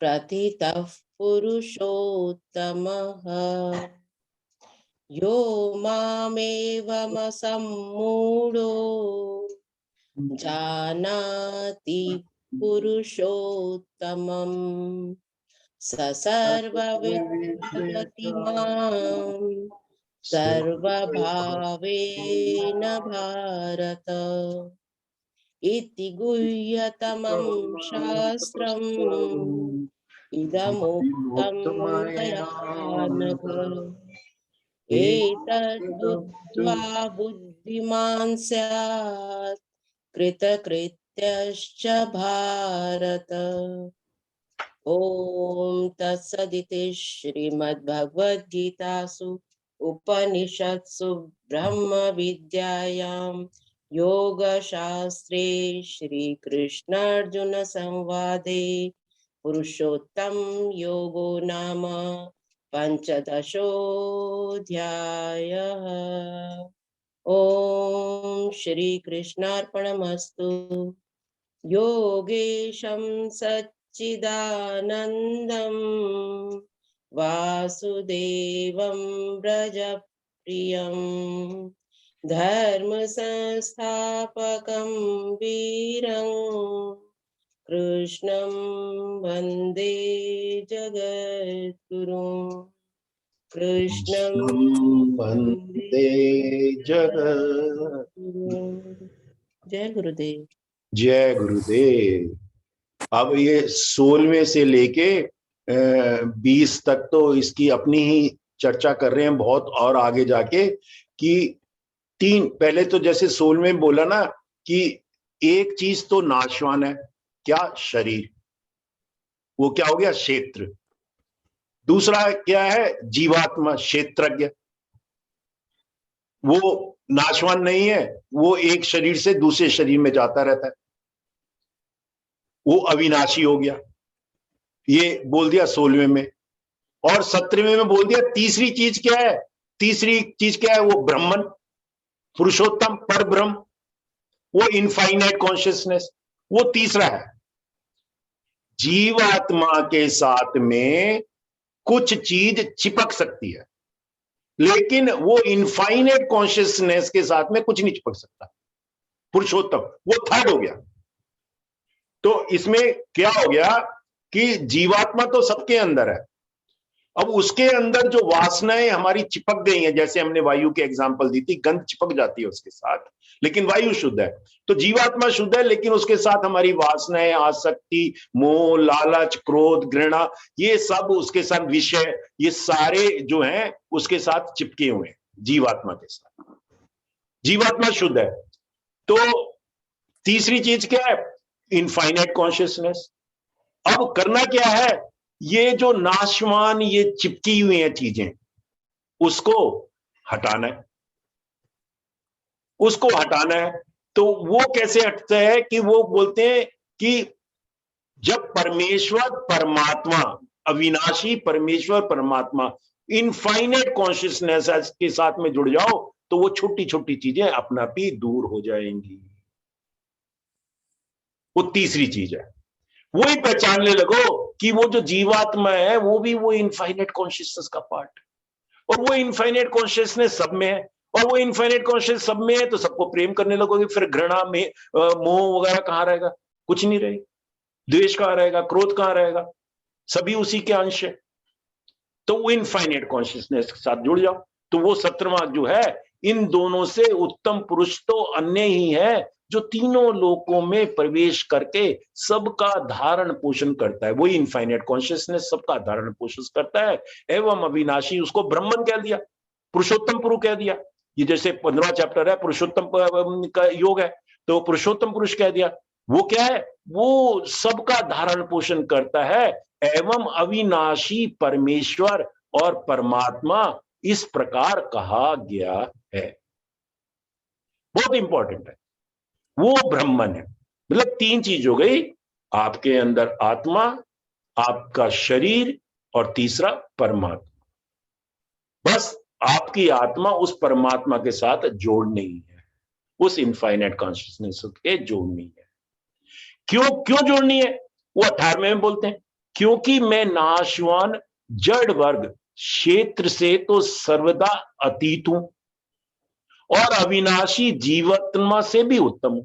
प्रथितः पुरुषोत्तमः यो मामेवमसम्मूढो जानाति पुरुषोत्तमम् स सर्वविद् भजति माम् सर्वभावेन भारत इति गुह्यतमं शास्त्रम् इदमुक्तं मया नघ एतद्बुद्ध्वा बुद्धिमान् स्यात् कृतकृत्यश्च भारत। ओम तत्सदिति श्रीमद्भगवद्गीतासु उपनिषत्सु ब्रह्म विद्यायां योगशास्त्रे श्रीकृष्णार्जुन संवादे पुरुषोत्तम योगो नाम पंचदशोऽध्यायः। ओम श्री कृष्णार्पणमस्तु। योगेशं सच्चिदानन्दं वासुदेवं व्रजप्रियं धर्मसंस्थापकं वीरं कृष्णं वन्दे जगद्गुरुं कृष्णं वन्दे जगद्गुरुं। जय गुरुदेव। जय गुरुदेव। अब ये 16वें से लेके 20 तक तो इसकी अपनी ही चर्चा कर रहे हैं बहुत, और आगे जाके कि पहले तो जैसे 16वें बोला ना कि एक चीज तो नाशवान है, क्या? शरीर, वो क्या हो गया? क्षेत्र। दूसरा क्या है? जीवात्मा, क्षेत्रज्ञ, वो नाशवान नहीं है, वो एक शरीर से दूसरे शरीर में जाता रहता है, वो अविनाशी हो गया। ये बोल दिया 16वें में। और 17वें में बोल दिया तीसरी चीज क्या है? तीसरी चीज क्या है? वो ब्रह्मन, पुरुषोत्तम, पर ब्रह्म, वो इनफाइनाइट कॉन्शियसनेस, वो तीसरा है। जीवात्मा के साथ में कुछ चीज चिपक सकती है, लेकिन वो इनफाइनाइट कॉन्शियसनेस के साथ में कुछ नहीं चिपक सकता। पुरुषोत्तम, वो थर्ड हो गया। तो इसमें क्या हो गया कि जीवात्मा तो सबके अंदर है, अब उसके अंदर जो वासनाएं हमारी चिपक गई हैं, जैसे हमने वायु के एग्जांपल दी थी, गंध चिपक जाती है उसके साथ, लेकिन वायु शुद्ध है। तो जीवात्मा शुद्ध है, लेकिन उसके साथ हमारी वासनाएं, आसक्ति, मोह, लालच, क्रोध, घृणा, ये सब उसके साथ, विषय, ये सारे जो हैं उसके साथ चिपके हुए हैं जीवात्मा के साथ। जीवात्मा शुद्ध है। तो तीसरी चीज क्या है? Infinite consciousness. अब करना क्या है? ये जो नाशवान ये चिपकी हुई हैं चीजें, उसको हटाना है, उसको हटाना है। तो वो कैसे हटता है? कि वो बोलते हैं कि जब परमेश्वर परमात्मा, अविनाशी परमेश्वर परमात्मा इनफाइनाइट कॉन्शियसनेस के साथ में जुड़ जाओ, तो वो छोटी छोटी चीजें अपना भी दूर हो जाएंगी। वो तीसरी चीज है। वही पहचानने लगो कि वो जो जीवात्मा है वो भी वो इनफाइनाइट कॉन्शियसनेस का पार्ट, और वो इनफाइनाइट कॉन्शियसनेस सब में है, और वो इनफाइनाइट कॉन्शियस सब में है, तो सबको प्रेम करने लगोगे। फिर घृणा में मोह वगैरह कहां रहेगा? कुछ नहीं रहेगी। द्वेष कहां रहेगा? क्रोध कहां रहेगा? सभी उसी के अंश है। तो वो इनफाइनाइट कॉन्शियसनेस के साथ जुड़ जाओ। तो वो 17वां जो है, इन दोनों से उत्तम पुरुष तो अन्य ही है, जो तीनों लोकों में प्रवेश करके सबका धारण पोषण करता है। वही इनफाइनाइट कॉन्शियसनेस सबका धारण पोषण करता है। एवं अविनाशी, उसको ब्रह्मन कह दिया, पुरुषोत्तम पुरु कह दिया। ये जैसे 15वां चैप्टर है, पुरुषोत्तम का योग है, तो पुरुषोत्तम पुरुष कह दिया। वो क्या है? वो सबका धारण पोषण करता है। एवं अविनाशी परमेश्वर और परमात्मा इस प्रकार कहा गया है। बहुत इंपॉर्टेंट है। वो ब्रह्मन है। मतलब तीन चीज हो गई, आपके अंदर आत्मा, आपका शरीर, और तीसरा परमात्मा। बस आपकी आत्मा उस परमात्मा के साथ जोड़नी है, उस इनफाइनाइट कॉन्शियसनेस के जोड़नी है। क्यों क्यों जोड़नी है? वो 18वें में बोलते हैं, क्योंकि मैं नाशवान जड़ वर्ग क्षेत्र से तो सर्वदा अतीत हूं, और अविनाशी जीवात्मा से भी उत्तम हूं।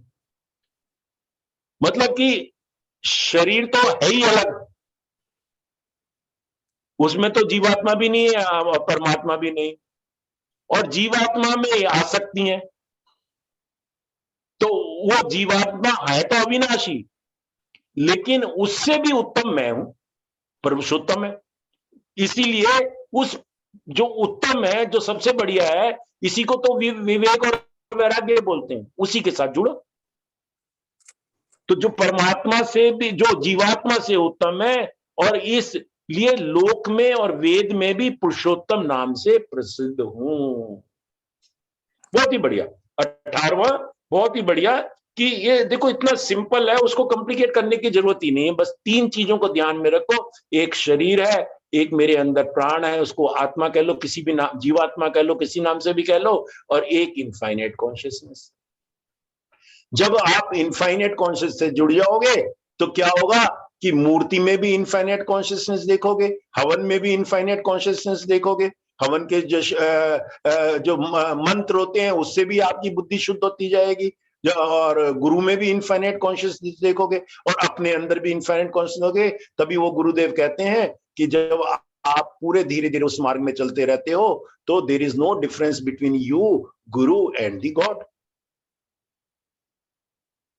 मतलब कि शरीर तो है ही अलग, उसमें तो जीवात्मा भी नहीं है और परमात्मा भी नहीं, और जीवात्मा में आसक्ति है। तो वो जीवात्मा है तो अविनाशी, लेकिन उससे भी उत्तम मैं हूं, पुरुषोत्तम है। इसीलिए उस जो उत्तम है, जो सबसे बढ़िया है, इसी को तो विवेक और वैराग्य बोलते हैं, उसी के साथ जुड़ो। तो जो परमात्मा से भी, जो जीवात्मा से उत्तम है, और इसलिए लोक में और वेद में भी पुरुषोत्तम नाम से प्रसिद्ध हूं। बहुत ही बढ़िया। 18वां बहुत ही बढ़िया, कि ये देखो इतना सिंपल है, उसको कॉम्प्लिकेट करने की जरूरत ही नहीं है। बस तीन चीजों को ध्यान में रखो, एक शरीर है, एक मेरे अंदर प्राण है, उसको आत्मा कह लो, किसी भी नाम, जीवात्मा कह लो, किसी नाम से भी कह लो, और एक इनफाइनाइट कॉन्शियसनेस। जब आप इनफाइनाइट कॉन्शियस से जुड़ जाओगे, तो क्या होगा कि मूर्ति में भी इनफाइनाइट कॉन्शियसनेस देखोगे, हवन में भी इनफाइनाइट कॉन्शियसनेस देखोगे, हवन के जो मंत्र होते हैं उससे भी आपकी बुद्धि शुद्ध होती जाएगी, और गुरु में भी इनफाइनाइट कॉन्शियसनेस देखोगे, और अपने अंदर भी इनफाइनाइट कॉन्शियस होगे। तभी वो गुरुदेव कहते हैं कि जब आप पूरे धीरे धीरे उस मार्ग में चलते रहते हो, तो there is no difference between you, guru and the God.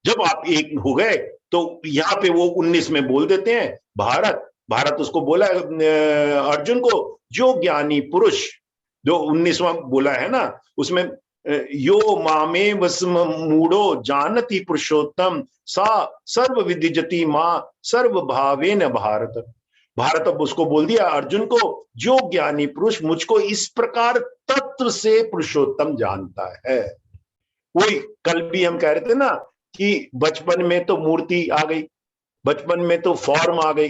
जब आप एक हो गए, तो यहां पे वो 19 में बोल देते हैं, भारत उसको बोला अर्जुन को, जो ज्ञानी पुरुष, जो 19वां बोला है ना, उसमें यो मामे वस्म मूढ़ो जानति पुरुषोत्तम सा सर्व विदिजति मां सर्व भावेन भारत। भारत अब उसको बोल दिया अर्जुन को, जो ज्ञानी पुरुष मुझको इस प्रकार तत्व से पुरुषोत्तम जानता है। वही कल भी हम कह रहे थे ना, कि बचपन में तो मूर्ति आ गई, बचपन में तो फॉर्म आ गई,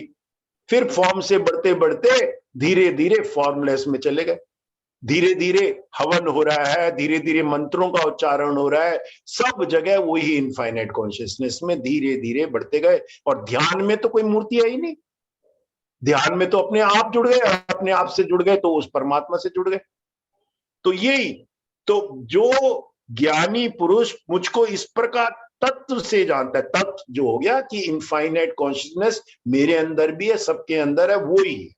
फिर फॉर्म से बढ़ते बढ़ते धीरे धीरे फॉर्मलेस में चले गए, धीरे धीरे हवन हो रहा है, धीरे धीरे मंत्रों का उच्चारण हो रहा है, सब जगह वही इनफाइनाइट कॉन्शियसनेस में धीरे धीरे बढ़ते गए। और ध्यान में तो कोई मूर्ति है ही नहीं, ध्यान में तो अपने आप जुड़ गए, अपने आप से जुड़ गए तो उस परमात्मा से जुड़ गए। तो यही तो, जो ज्ञानी पुरुष मुझको इस प्रकार तत्व से जानता है, तत्व जो हो गया कि इनफाइनाइट कॉन्शियसनेस मेरे अंदर भी है, सबके अंदर है, वो ही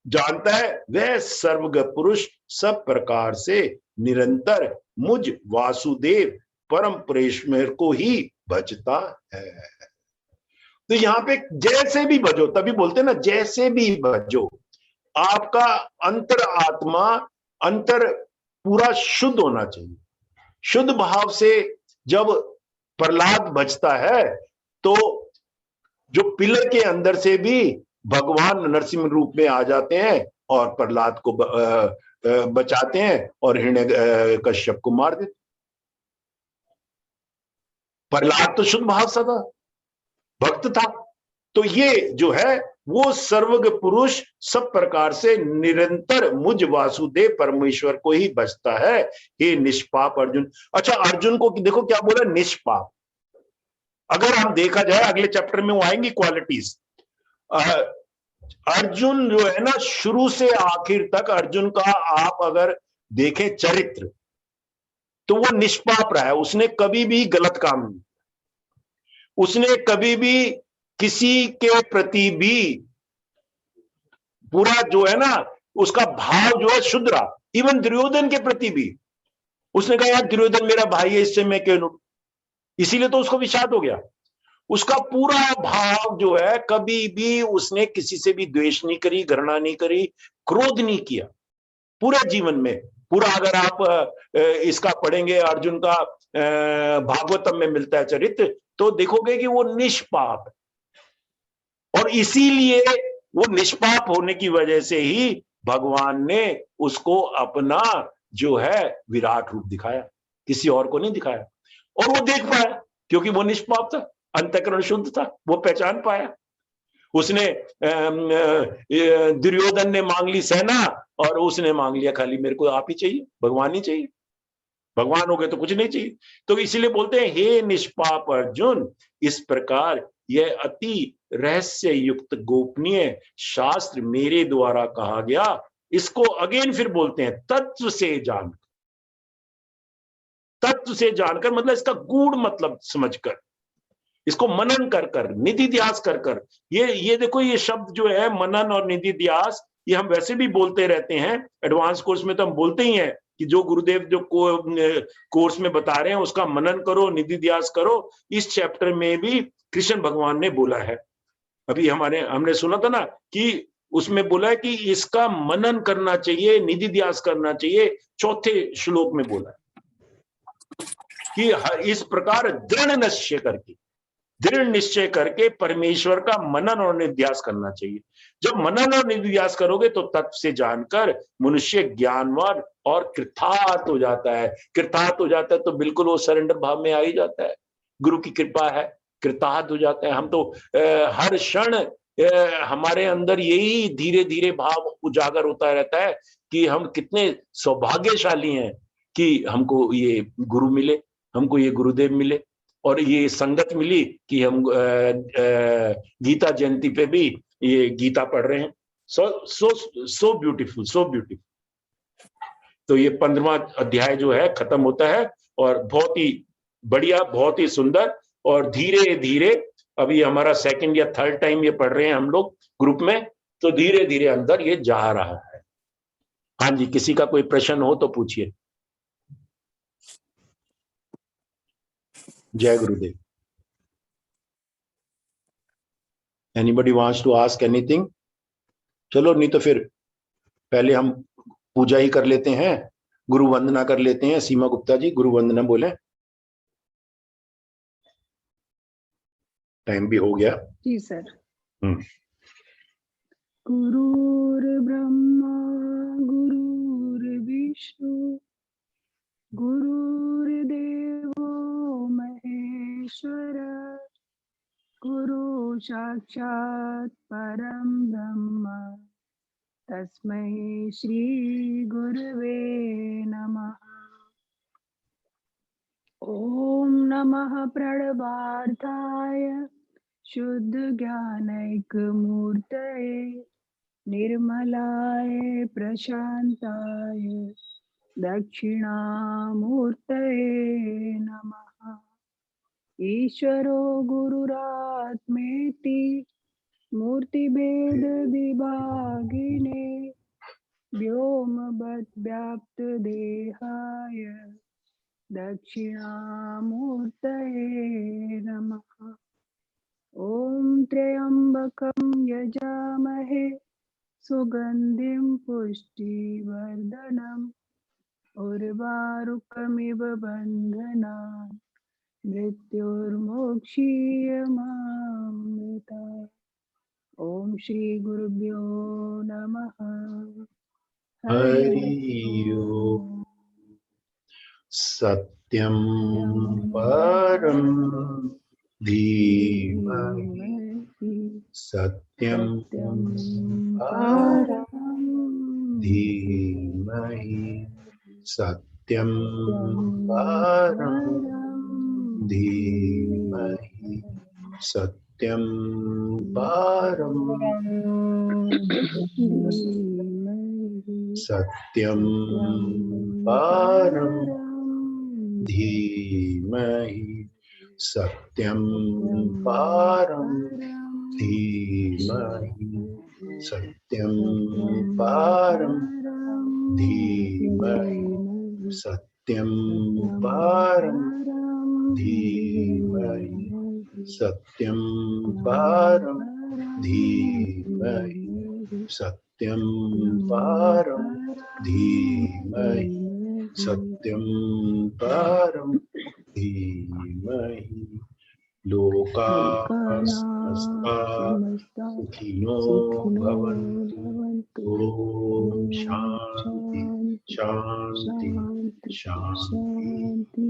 जानता है, वह सर्वज्ञ पुरुष सब प्रकार से निरंतर मुझ वासुदेव परम परेश्वर को ही भजता है। तो यहां पे जैसे भी भजो, तभी बोलते हैं ना, जैसे भी भजो, आपका अंतर आत्मा, अंतर पूरा शुद्ध होना चाहिए। शुद्ध भाव से जब प्रहलाद बचता है तो जो पिलर के अंदर से भी भगवान नरसिंह रूप में आ जाते हैं और प्रहलाद को बचाते हैं और हिरण्य कश्यप को मार देते। प्रहलाद तो शुद्ध भाव सदा भक्त था। तो ये जो है वो सर्वज्ञ पुरुष सब प्रकार से निरंतर मुझ वासुदेव परमेश्वर को ही बचता है। हे निष्पाप अर्जुन। अच्छा, अर्जुन को देखो क्या बोला, निष्पाप। अगर हम देखा जाए अगले चैप्टर में वो आएंगी क्वालिटीज। अर्जुन जो है ना, शुरू से आखिर तक अर्जुन का आप अगर देखें चरित्र तो वो निष्पाप रहा है। उसने कभी भी गलत काम नहीं, उसने कभी भी किसी के प्रति भी पूरा जो है ना उसका भाव जो है शुद्ध रहा। इवन दुर्योधन के प्रति भी उसने कहा यार दुर्योधन मेरा भाई है, इससे मैं क्यों लूं, इसीलिए तो उसको विषाद हो गया। उसका पूरा भाव जो है, कभी भी उसने किसी से भी द्वेष नहीं करी, घृणा नहीं करी, क्रोध नहीं किया पूरे जीवन में। पूरा अगर आप इसका पढ़ेंगे अर्जुन का, भागवतम में मिलता है चरित्र, तो देखोगे कि वो निष्पाप है। और इसीलिए वो निष्पाप होने की वजह से ही भगवान ने उसको अपना जो है विराट रूप दिखाया, किसी और को नहीं दिखाया। और वो देख पाया क्योंकि वो निष्पाप था, अंतःकरण शुद्ध था, वो पहचान पाया। उसने दुर्योधन ने मांग ली सेना और उसने मांग लिया खाली मेरे को आप ही चाहिए, भगवान ही चाहिए, भगवान हो गए तो कुछ नहीं चाहिए। तो इसलिए बोलते हैं हे निष्पाप अर्जुन, इस प्रकार यह अति रहस्य युक्त गोपनीय शास्त्र मेरे द्वारा कहा गया। इसको अगेन फिर बोलते हैं तत्व से जान, तत्व से जानकर मतलब इसका गूढ़ मतलब समझकर, इसको मनन कर कर, निधिध्यास कर कर। ये देखो, ये शब्द जो है मनन और निधिध्यास, ये हम वैसे भी बोलते रहते हैं। एडवांस कोर्स में तो हम बोलते ही हैं कि जो गुरुदेव जो कोर्स में बता रहे हैं उसका मनन करो, निधिध्यास करो। इस चैप्टर में भी कृष्ण भगवान ने बोला है, अभी हमने सुना था ना कि उसमें बोला है कि इसका मनन करना चाहिए, निधिध्यास करना चाहिए। चौथे श्लोक में बोला है कि इस प्रकार दृढ़ निश्चय करके परमेश्वर का मनन और निध्यास करना चाहिए। जब मनन और निध्यास करोगे तो तत्व से जानकर मनुष्य ज्ञानवान और कृतार्थ हो जाता है। कृतार्थ हो जाता है तो बिल्कुल वो सरेंडर भाव में आ ही जाता है, गुरु की कृपा है, कृतार्थ हो जाता है। हम तो हर क्षण हमारे अंदर यही धीरे धीरे भाव उजागर होता रहता है कि हम कितने सौभाग्यशाली हैं कि हमको ये गुरु मिले, हमको ये गुरुदेव मिले और ये संगत मिली कि हम गीता जयंती पे भी ये गीता पढ़ रहे हैं। So beautiful, so beautiful. तो ये 15वां अध्याय जो है खत्म होता है और बहुत ही बढ़िया, बहुत ही सुंदर। और धीरे धीरे अभी हमारा सेकंड या थर्ड टाइम ये पढ़ रहे हैं हम लोग ग्रुप में, तो धीरे धीरे अंदर ये जा रहा है। हाँ जी, किसी का कोई प्रश्न हो तो पूछिए। जय Gurudev. Anybody wants to ask anything? चलो, नहीं तो फिर पहले हम पूजा ही कर लेते हैं, गुरु वंदना कर लेते हैं। सीमा गुप्ता जी गुरु वंदना बोले। टाइम भी हो गया जी सर। गुरुर्ब्रह्मा गुरुर्विष्णु गुरुर्देवो महेश्वर गुरु साक्षात् परम ब्रह्म तस्मै श्री गुरवे नमः। ओम नमः प्रणवार्थाय शुद्ध ज्ञानैकमूर्तये निर्मलाय प्रशांताय दक्षिणामूर्तये नमः। ईश्वरो गुरुरात्मेति मूर्तिभेद विभागिने व्योमवद्व्याप्त देहाय दक्षिणामूर्तये नमः। ओम त्र्यंबकं यजामहे सुगंधिं पुष्टिवर्धनम् उर्वारुकमिव बन्धनान् मृत्युर्मोक्षीयमामृता। ओम श्री गुरुभ्यो नमः। हरि ओम। सत्यं परं धीमहि सत्यं परं धीमहि सत्यं परं धीमहि सत्यं परं सत्यं परं धीमहि सत्यं परं धीमहि सत्यं परं धीमहि सत्यं परं धीमहि सत्यं परं धीमहि सत्यं परं धीमहि सत्यं परं धीमहि लोकाः समस्ता सुखिनो भवन्तु। ओम शांति शांति शांति।